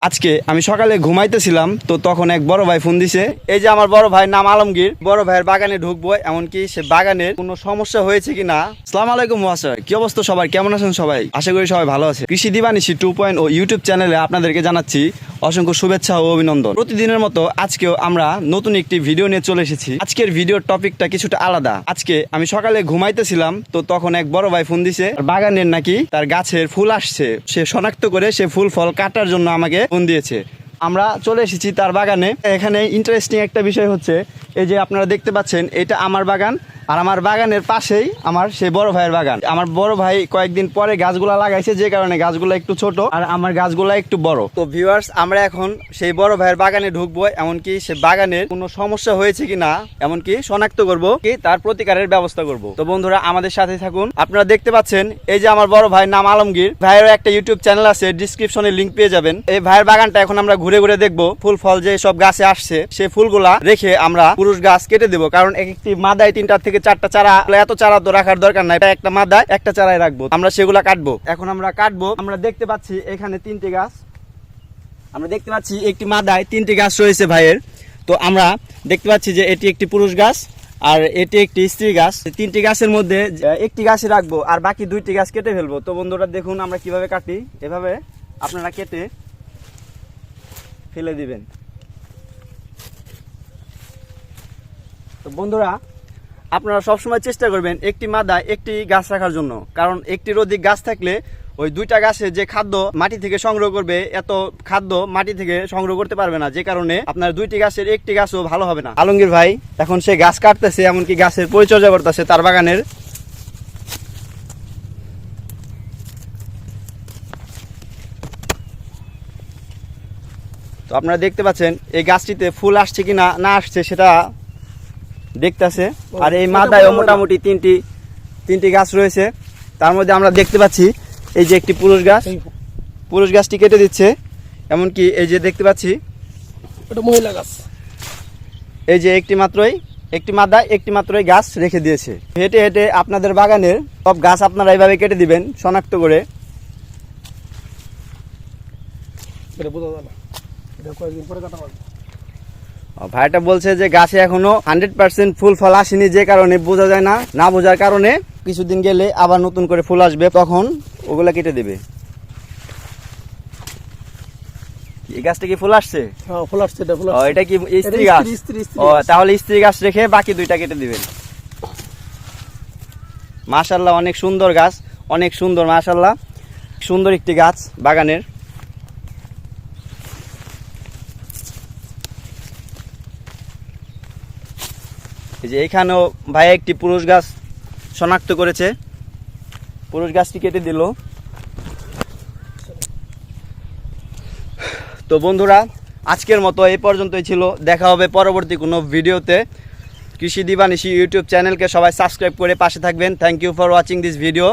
আজকে আমি সকালে ঘুমাইতেছিলাম তো তখন এক বড় ভাই ফোন দিছে। এই যে আমার বড় ভাই নাম আলমগীর, বড় ভাইয়ের বাগানে ঢুকবো, এমনকি সে বাগানের কোনো সমস্যা হয়েছে কিনা। আসসালামু আলাইকুম মহাশয়, কি অবস্থা সবাই, কেমন আছেন সবাই? আশা করি সবাই ভালো আছে। কৃষি দিবানিশি 2.0 ইউটিউব চ্যানেলে আপনাদেরকে জানাচ্ছি অসংখ্য শুভেচ্ছা ও অভিনন্দন। প্রতিদিনের মতো আজকেও আমরা নতুন একটি ভিডিও নিয়ে চলে এসেছি। আজকের ভিডিওর টপিকটা কিছুটা আলাদা। আজকে আমি সকালে ঘুমাইতেছিলাম তো তখন এক বড় ভাই ফোন দিছে, বাগানের নাকি তার গাছের ফুল আসছে, সে শনাক্ত করে সে ফুল ফল কাটার জন্য আমাকে ফোন দিয়েছে। আমরা চলে এসেছি তার বাগানে। এখানে ইন্টারেস্টিং একটা বিষয় হচ্ছে, এই যে আপনারা দেখতে পাচ্ছেন এটা আমার বাগান, আর আমার বাগানের পাশেই আমার সেই বড় ভাইয়ের বাগান। আমার বড় ভাই কয়েকদিন পরে গাছগুলা লাগাইছে, যে কারণে গাছগুলা একটু ছোট আর আমার গাছগুলা একটু বড়। তো ভিউয়ার্স, আমরা এখন সেই বড় ভাইয়ের বাগানে ঢুকবো, এমনকি সে বাগানের কোনো সমস্যা হয়েছে কিনা এমনকি শনাক্ত করব, কি তার প্রতিকারের ব্যবস্থা করব। তো বন্ধুরা আমাদের সাথে থাকুন। আপনারা দেখতে পাচ্ছেন এই যে আমার বড় ভাইয়ের নাম আলমগীর, ভাইয়ের একটা ইউটিউব চ্যানেল আছে, ডিসক্রিপশনে লিংক পেয়ে যাবেন। এই ভাইয়ের বাগানটা এখন আমরা ঘুরে ঘুরে দেখবো, ফুল ফল যে সব গাছে আসছে সেই ফুলগুলা রেখে আমরা পুরুষ গাছ কেটে দেবো, কারণ একটি মাদায় 3টা থেকে 4টা চারা, এত চারা তো রাখার দরকার নাই, একটা মাদায় একটা চারাই রাখবো, আমরা সেগুলা কাটবো। এখন আমরা কাটবো। আমরা দেখতে পাচ্ছি এখানে 3টি গাছ, আমরা দেখতে পাচ্ছি একটি মাদায় 3টি গাছ রয়েছে ভাইয়ের। তো আমরা দেখতে পাচ্ছি যে এটি একটি পুরুষ গাছ আর এটি একটি স্ত্রী গাছ। 3টি গাছের মধ্যে একটি গাছই রাখবো আর বাকি 2টি গাছ কেটে ফেলবো। তো বন্ধুরা দেখুন আমরা কিভাবে কাটি, এভাবে আপনারা কেটে ফেলে দিবেন। তো বন্ধুরা আপনারা সবসময় চেষ্টা করবেন একটি মাদায় একটি গাছ রাখার জন্য, কারণ একটির অধিক গাছ থাকলে ওই 2টা গাছে যে খাদ্য মাটি থেকে সংগ্রহ করবে, এত খাদ্য মাটি থেকে সংগ্রহ করতে পারবে না, যে কারণে আপনার 2টি গাছের একটি গাছও ভালো হবে না। আলমগীর ভাই এখন সে গাছ কাটতেছে, এমনকি গাছের পরিচর্যা করতেছে তার বাগানের। তো আপনারা দেখতে পাচ্ছেন এই গাছটিতে ফুল আসছে কি না আসছে সেটা দেখতেছে। আর এই মাদায় মোটামুটি তিনটি গাছ রয়েছে, তার মধ্যে আমরা দেখতে পাচ্ছি এই যে একটি পুরুষ গাছ, পুরুষ গাছটি কেটে দিচ্ছে। এমনকি এই যে দেখতে পাচ্ছি এটা মহিলা গাছ, এই যে একটি মাদায় একটি মাত্রই গাছ রেখে দিয়েছে। হেঁটে হেঁটে আপনাদের বাগানের সব গাছ আপনারা এইভাবে কেটে দিবেন শনাক্ত করে। এটা বোঝা যায় না, এটা কয়েকদিন পরে কাটা হবে। ভাইটা বলছে যে গাছে এখনো 100% ফুল ফল আসেনি, যে কারণে বোঝা যায় না, না বোঝার কারণে কিছুদিন গেলে আবার নতুন করে ফুল আসবে, তখন ওগুলা কেটে দেবে। এই গাছটা কি ফুল আসছে? হ্যাঁ ফুল আসছে, এটা ফুল আসছে। এটা কি স্ত্রী গাছ? ও তাহলে স্ত্রী গাছ রেখে বাকি 2টা কেটে দিবেন। মাশাআল্লাহ অনেক সুন্দর গাছ, অনেক সুন্দর, মাশাআল্লাহ সুন্দর একটি গাছ বাগানের। এই যে এখানেও ভাই একটি পুরুষ গাছ শনাক্ত করেছে, পুরুষ গাছটি কেটে দিল। তো বন্ধুরা আজকের মতো এই পর্যন্তই ছিল, দেখা হবে পরবর্তী কোনো ভিডিওতে। কৃষি দিবানিশি ইউটিউব চ্যানেলকে সবাই সাবস্ক্রাইব করে পাশে থাকবেন। Thank you for watching this video.